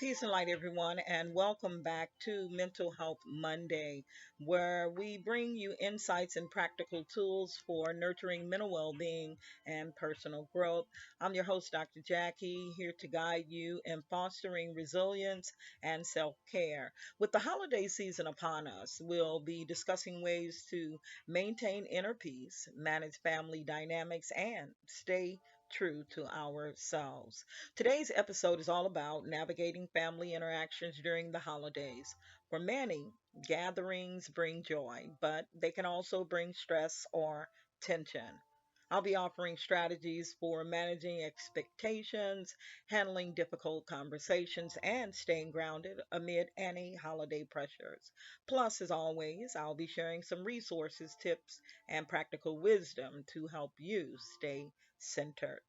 Peace and light, everyone, and welcome back to Mental Health Monday, where we bring you insights and practical tools for nurturing mental well being and personal growth. I'm your host, Dr. Jackie, here to guide you in fostering resilience and self care. With the holiday season upon us, we'll be discussing ways to maintain inner peace, manage family dynamics, and stay true to ourselves. Today's episode is all about navigating family interactions during the holidays. For many, gatherings bring joy, but they can also bring stress or tension. I'll be offering strategies for managing expectations, handling difficult conversations, and staying grounded amid any holiday pressures. Plus, as always, I'll be sharing some resources, tips, and practical wisdom to help you stay centered.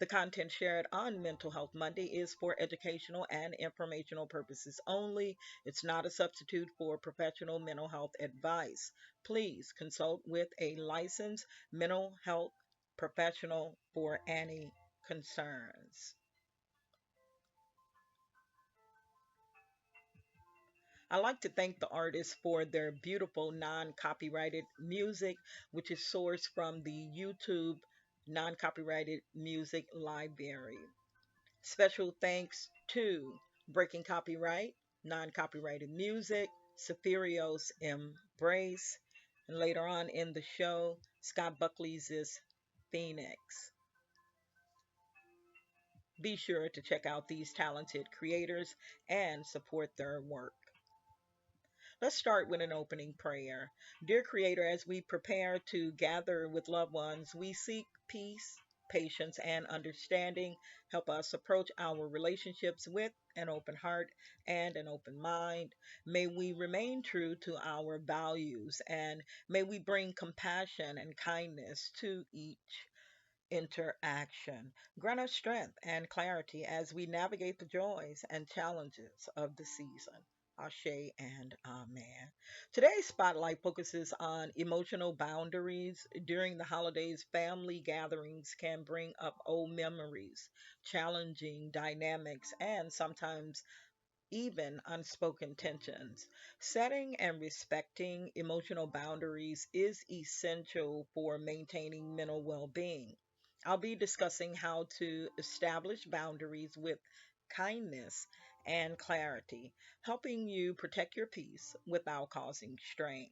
The content shared on Mental Health Monday is for educational and informational purposes only. It's not a substitute for professional mental health advice. Please consult with a licensed mental health professional for any concerns. I like to thank the artists for their beautiful non copyrighted music, which is sourced from the YouTube non copyrighted music library. Special thanks to Breaking Copyright, Non Copyrighted Music, Safirios Embrace, and later on in the show, Scott Buckley's is Phoenix. Be sure to check out these talented creators and support their work. Let's start with an opening prayer. Dear Creator, as we prepare to gather with loved ones, we seek peace, patience, and understanding. Help us approach our relationships with an open heart and an open mind. May we remain true to our values and may we bring compassion and kindness to each interaction. Grant us strength and clarity as we navigate the joys and challenges of the season. Ashe and Amen. Today's spotlight focuses on emotional boundaries. During the holidays, family gatherings can bring up old memories, challenging dynamics, and sometimes even unspoken tensions. Setting and respecting emotional boundaries is essential for maintaining mental well being. I'll be discussing how to establish boundaries with kindness and clarity, helping you protect your peace without causing strain.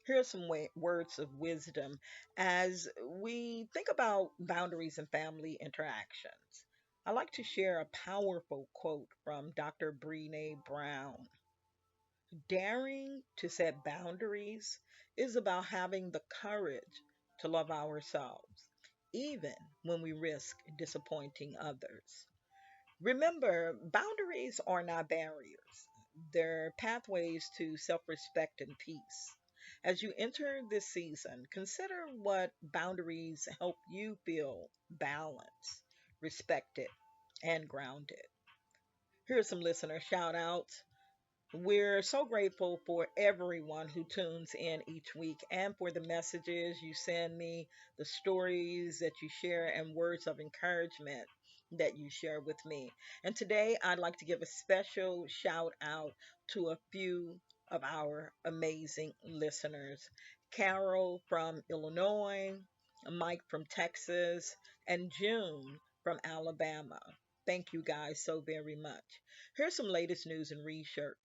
Here are some words of wisdom as we think about boundaries and family interactions. I like to share a powerful quote from Dr. Brene Brown. Daring to set boundaries is about having the courage to love ourselves, even when we risk disappointing others. Remember, boundaries are not barriers, they're pathways to self respect and peace. As you enter this season, consider what boundaries help you feel balanced, respected, and grounded. Here are some listener shout outs. We're so grateful for everyone who tunes in each week and for the messages you send me, the stories that you share, and words of encouragement that you share with me. And today, I'd like to give a special shout out to a few of our amazing listeners: Carol from Illinois, Mike from Texas, and June from Alabama. Thank you guys so very much. Here's some latest news and research.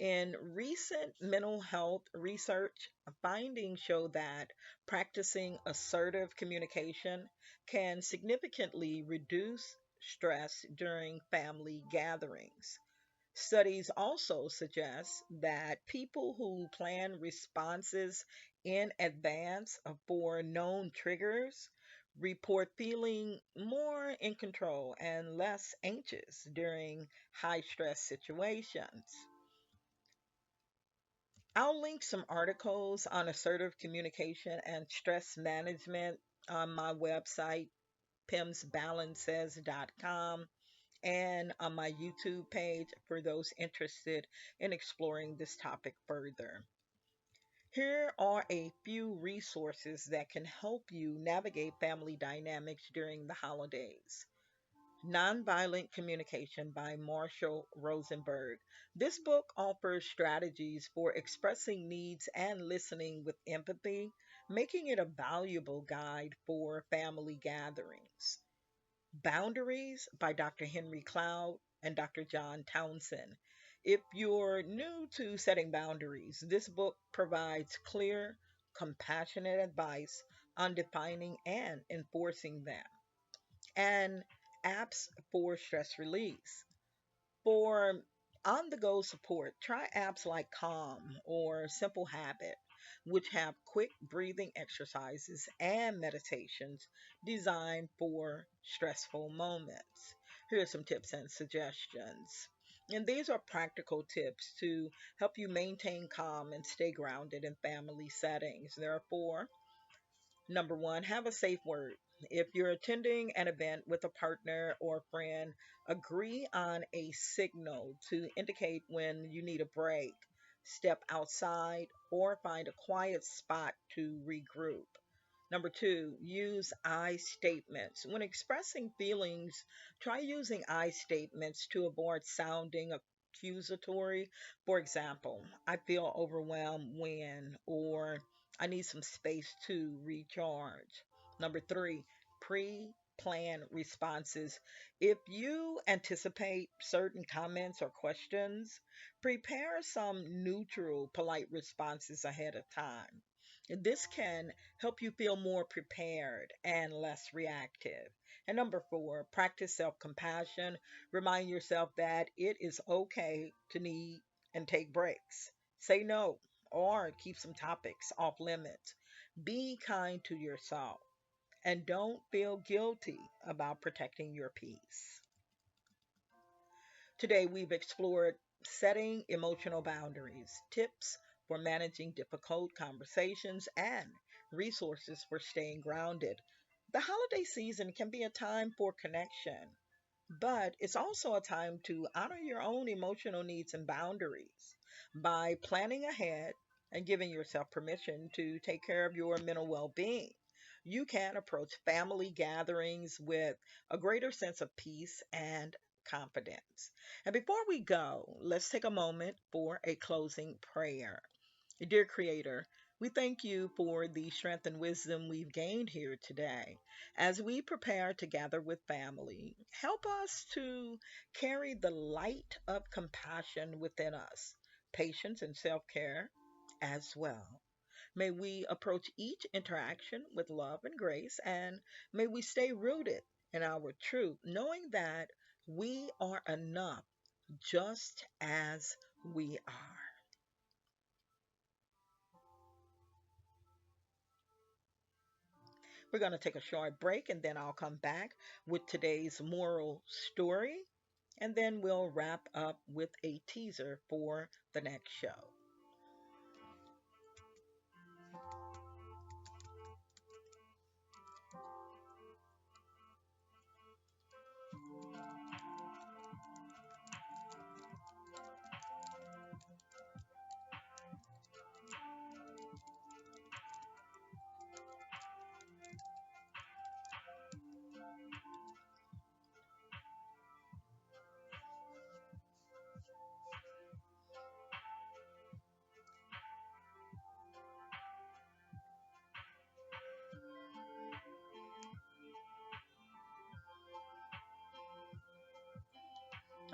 In recent mental health research, findings show that practicing assertive communication can significantly reduce stress during family gatherings. Studies also suggest that people who plan responses in advance for known triggers report feeling more in control and less anxious during high stress situations. I'll link some articles on assertive communication and stress management on my website, pimsbalances.com, and on my YouTube page for those interested in exploring this topic further. Here are a few resources that can help you navigate family dynamics during the holidays. Nonviolent Communication by Marshall Rosenberg. This book offers strategies for expressing needs and listening with empathy, making it a valuable guide for family gatherings. Boundaries by Dr. Henry Cloud and Dr. John Townsend. If you're new to setting boundaries, this book provides clear, compassionate advice on defining and enforcing them. And apps for stress release. For on the go support, try apps like Calm or Simple Habit, which have quick breathing exercises and meditations designed for stressful moments. Here are some tips and suggestions. And these are practical tips to help you maintain calm and stay grounded in family settings. There are four. Number one, have a safe word. If you're attending an event with a partner or friend, agree on a signal to indicate when you need a break, step outside, or find a quiet spot to regroup. Number two, use I statements. When expressing feelings, try using I statements to avoid sounding accusatory. For example, I feel overwhelmed when, or I need some space to recharge. Number three, pre plan responses. If you anticipate certain comments or questions, prepare some neutral, polite responses ahead of time. This can help you feel more prepared and less reactive. And number four, practice self compassion. Remind yourself that it is okay to need and take breaks. Say no or keep some topics off limits. Be kind to yourself and don't feel guilty about protecting your peace. Today, we've explored setting emotional boundaries, tips for managing difficult conversations, and resources for staying grounded. The holiday season can be a time for connection, but it's also a time to honor your own emotional needs and boundaries. By planning ahead and giving yourself permission to take care of your mental well being, you can approach family gatherings with a greater sense of peace and confidence. And before we go, let's take a moment for a closing prayer. Dear Creator, we thank you for the strength and wisdom we've gained here today. As we prepare to gather with family, help us to carry the light of compassion within us, patience and self care as well. May we approach each interaction with love and grace, and may we stay rooted in our truth, knowing that we are enough just as we are. We're going to take a short break and then I'll come back with today's moral story. And then we'll wrap up with a teaser for the next show.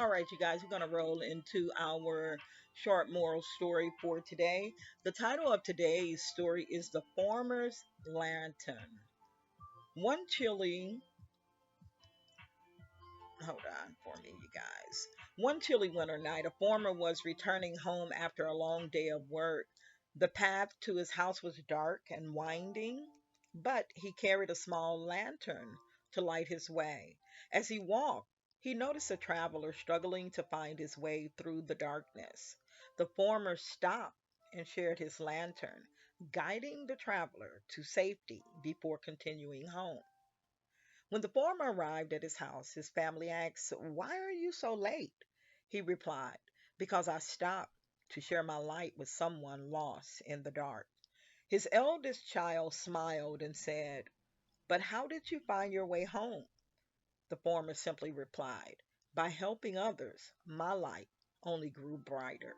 All right, you guys, we're going to roll into our short moral story for today. The title of today's story is The Farmer's Lantern. One chilly Hold on for me, you guys. One chilly winter night, a farmer was returning home after a long day of work. The path to his house was dark and winding, but he carried a small lantern to light his way. As he walked, he noticed a traveler struggling to find his way through the darkness. The farmer stopped and shared his lantern, guiding the traveler to safety before continuing home. When the farmer arrived at his house, his family asked, "Why are you so late?" He replied, "Because I stopped to share my light with someone lost in the dark." His eldest child smiled and said, "But how did you find your way home?" The former simply replied, "By helping others, my light only grew brighter."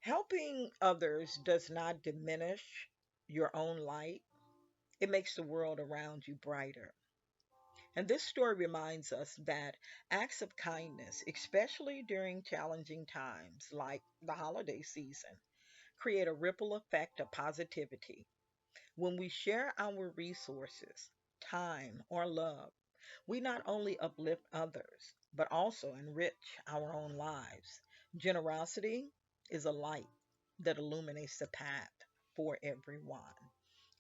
Helping others does not diminish your own light, it makes the world around you brighter. And this story reminds us that acts of kindness, especially during challenging times like the holiday season, create a ripple effect of positivity. When we share our resources, time, or love, we not only uplift others, but also enrich our own lives. Generosity is a light that illuminates the path for everyone.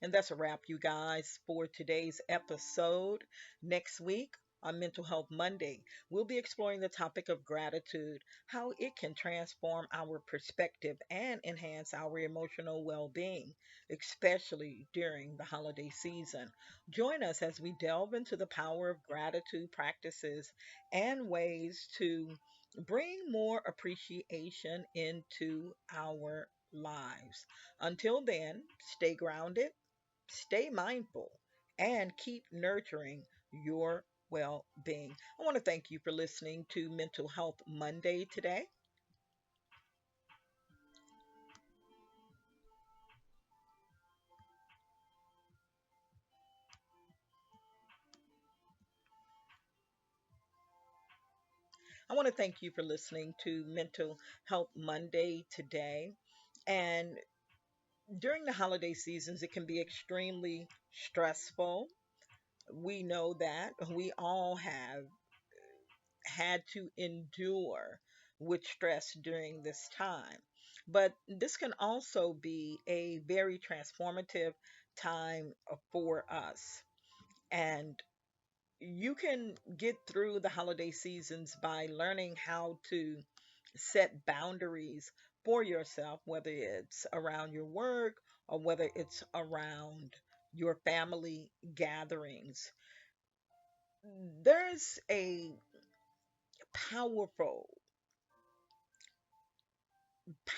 And that's a wrap, you guys, for today's episode. Next week, on Mental Health Monday, we'll be exploring the topic of gratitude, how it can transform our perspective and enhance our emotional well being, especially during the holiday season. Join us as we delve into the power of gratitude practices and ways to bring more appreciation into our lives. Until then, stay grounded, stay mindful, and keep nurturing your well being. I want to thank you for listening to Mental Health Monday today. I want to thank you for listening to Mental Health Monday today. And during the holiday seasons, it can be extremely stressful. We know that we all have had to endure with stress during this time. But this can also be a very transformative time for us. And you can get through the holiday seasons by learning how to set boundaries for yourself, whether it's around your work or whether it's around your family gatherings. There's a powerful,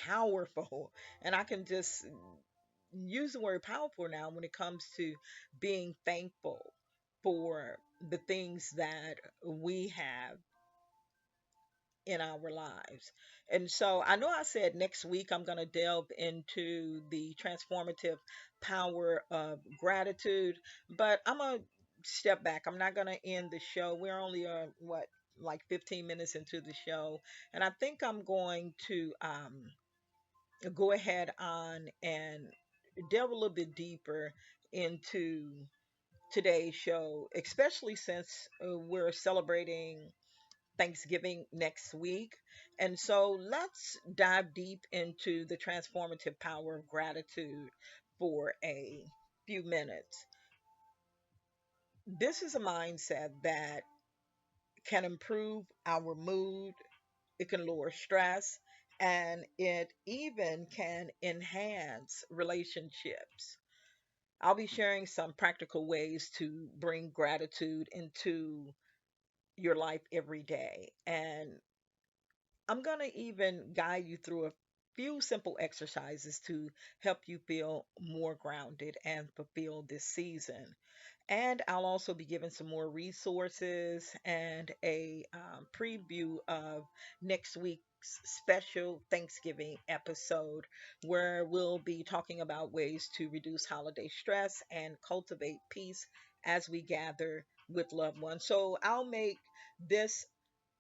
powerful, and I can just use the word powerful now when it comes to being thankful for the things that we have in our lives. And so I know I said next week I'm going to delve into the transformative power of gratitude, but I'm going to step back. I'm not going to end the show. We're only, what, like 15 minutes into the show. And I think I'm going to go ahead on and delve a little bit deeper into today's show, especially since we're celebrating Thanksgiving next week. And so let's dive deep into the transformative power of gratitude for a few minutes. This is a mindset that can improve our mood, it can lower stress, and it even can enhance relationships. I'll be sharing some practical ways to bring gratitude into your life every day. And I'm going to even guide you through a few simple exercises to help you feel more grounded and fulfilled this season. And I'll also be giving some more resources and a preview of next week's special Thanksgiving episode where we'll be talking about ways to reduce holiday stress and cultivate peace as we gather with loved ones. So I'll make this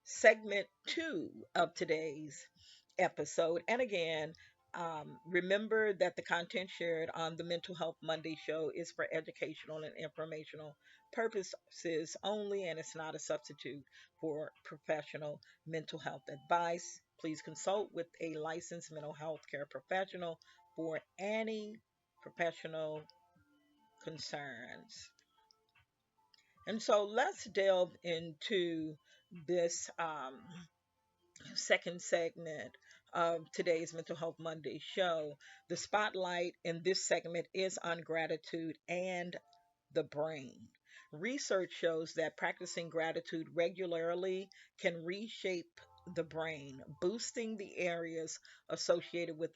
segment two of today's episode. And again, remember that the content shared on the Mental Health Monday show is for educational and informational purposes only, and it's not a substitute for professional mental health advice. Please consult with a licensed mental health care professional for any professional concerns. And so let's delve into this second segment of today's Mental Health Monday show. The spotlight in this segment is on gratitude and the brain. Research shows that practicing gratitude regularly can reshape the brain, boosting the areas associated with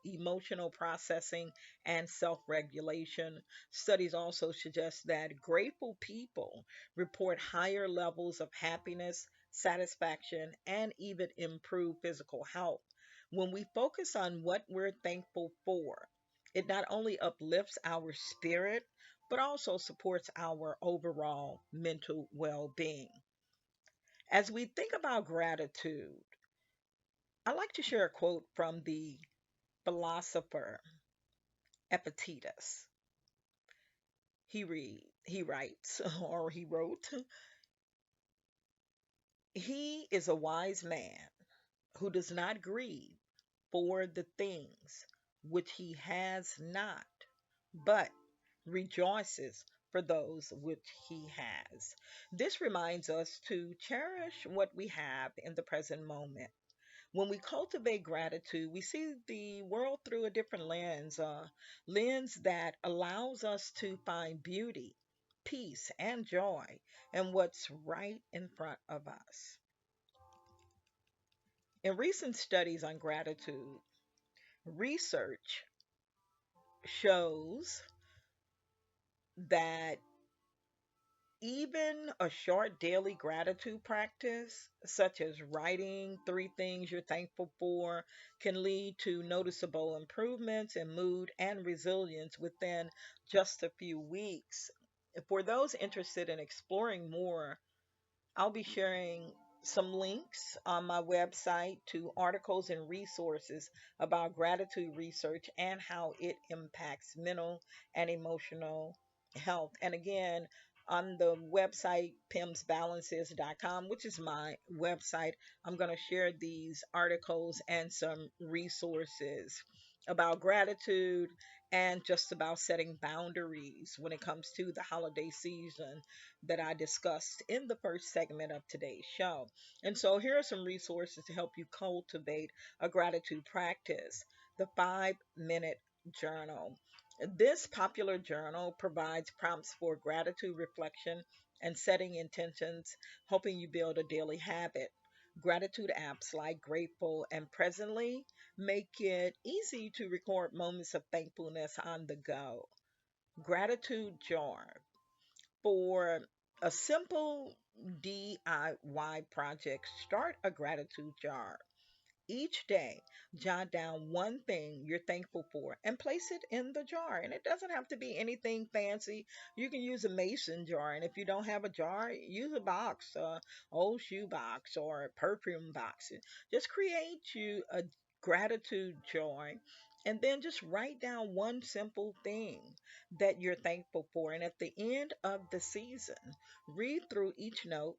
emotional processing and self regulation. Studies also suggest that grateful people report higher levels of happiness, satisfaction, and even improved physical health. When we focus on what we're thankful for, it not only uplifts our spirit, but also supports our overall mental well being. As we think about gratitude, I like to share a quote from the philosopher Epictetus. He writes, or he wrote, he is a wise man who does not grieve for the things which he has not, but rejoices for those which he has. This reminds us to cherish what we have in the present moment. When we cultivate gratitude, we see the world through a different lens, a lens that allows us to find beauty, peace, and joy in what's right in front of us. In recent studies on gratitude, research shows that even a short daily gratitude practice, such as writing three things you're thankful for, can lead to noticeable improvements in mood and resilience within just a few weeks. For those interested in exploring more, I'll be sharing some links on my website to articles and resources about gratitude research and how it impacts mental and emotional health. And again, on the website pimsbalances.com, which is my website, I'm going to share these articles and some resources about gratitude and just about setting boundaries when it comes to the holiday season that I discussed in the first segment of today's show. And so here are some resources to help you cultivate a gratitude practice. The 5 Minute Journal. This popular journal provides prompts for gratitude reflection and setting intentions, helping you build a daily habit. Gratitude apps like Grateful and Presently make it easy to record moments of thankfulness on the go. Gratitude jar for a simple DIY project, start a gratitude jar. Each day, jot down one thing you're thankful for and place it in the jar. And it doesn't have to be anything fancy. You can use a mason jar. And if you don't have a jar, use a box, old shoe box or a perfume box. Just create you a gratitude jar and then just write down one simple thing that you're thankful for. And at the end of the season, read through each note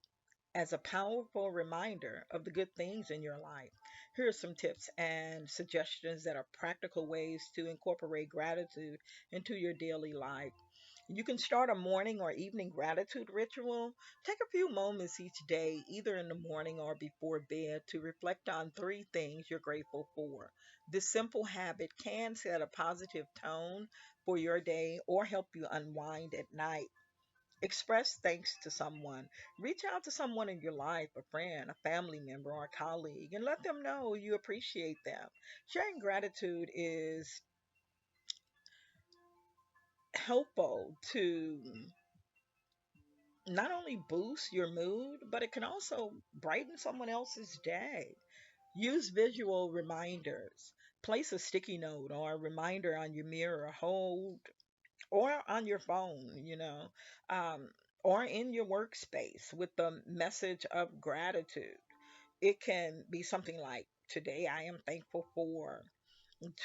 as a powerful reminder of the good things in your life. Here are some tips and suggestions that are practical ways to incorporate gratitude into your daily life. You can start a morning or evening gratitude ritual. Take a few moments each day, either in the morning or before bed, to reflect on three things you're grateful for. This simple habit can set a positive tone for your day or help you unwind at night. Express thanks to someone. Reach out to someone in your life, a friend, a family member, or a colleague, and let them know you appreciate them. Sharing gratitude is helpful to not only boost your mood, but it can also brighten someone else's day. Use visual reminders. Place a sticky note or a reminder on your mirror, hold, or on your phone, um, or in your workspace with the message of gratitude. It can be something like, today I am thankful for,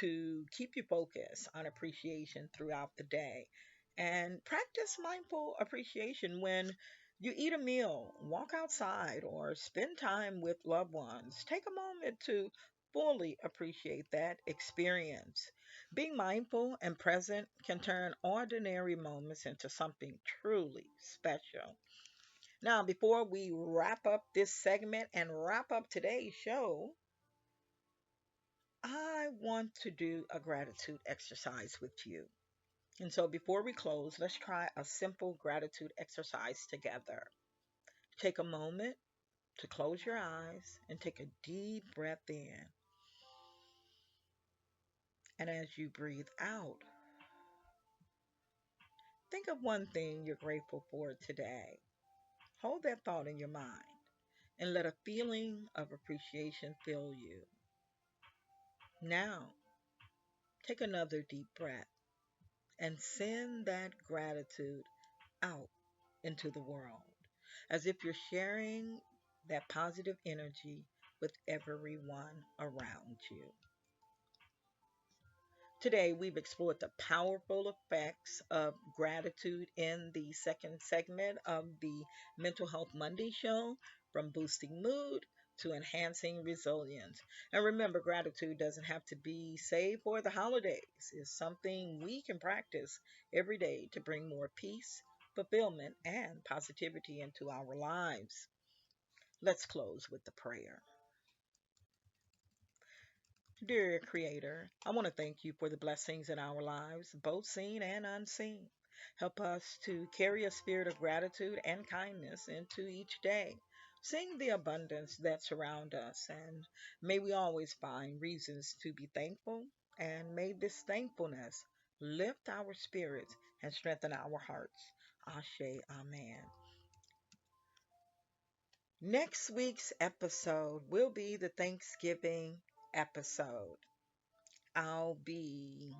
to keep you focused on appreciation throughout the day. And practice mindful appreciation when you eat a meal, walk outside, or spend time with loved ones. Take a moment to fully appreciate that experience. Being mindful and present can turn ordinary moments into something truly special. Now, before we wrap up this segment and wrap up today's show, I want to do a gratitude exercise with you. And so before we close, let's try a simple gratitude exercise together. Take a moment, to close your eyes and take a deep breath in. And as you breathe out, think of one thing you're grateful for today. Hold that thought in your mind and let a feeling of appreciation fill you. Now, take another deep breath and send that gratitude out into the world as if you're sharing that positive energy with everyone around you. Today, we've explored the powerful effects of gratitude in the second segment of the Mental Health Monday show, from boosting mood to enhancing resilience. And remember, gratitude doesn't have to be saved for the holidays, it's something we can practice every day to bring more peace, fulfillment, and positivity into our lives. Let's close with the prayer. Dear Creator, I want to thank you for the blessings in our lives, both seen and unseen. Help us to carry a spirit of gratitude and kindness into each day, seeing the abundance that surround us, and may we always find reasons to be thankful, and may this thankfulness lift our spirits and strengthen our hearts. Ashe, Amen. Next week's episode will be the Thanksgiving episode. I'll be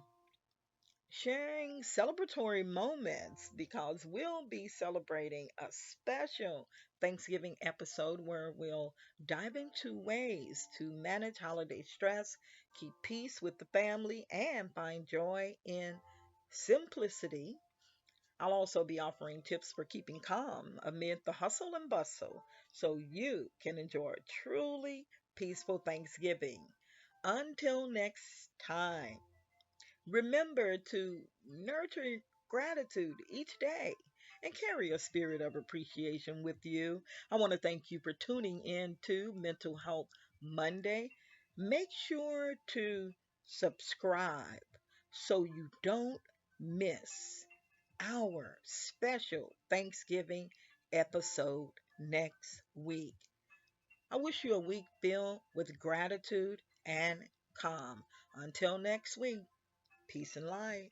sharing celebratory moments because we'll be celebrating a special Thanksgiving episode where we'll dive into ways to manage holiday stress, keep peace with the family, and find joy in simplicity. I'll also be offering tips for keeping calm amid the hustle and bustle so you can enjoy a truly peaceful Thanksgiving. Until next time. Remember to nurture gratitude each day and carry a spirit of appreciation with you. I want to thank you for tuning in to Mental Health Monday. Make sure to subscribe so you don't miss our special Thanksgiving episode next week. I wish you a week filled with gratitude and calm. Until next week. Peace and light.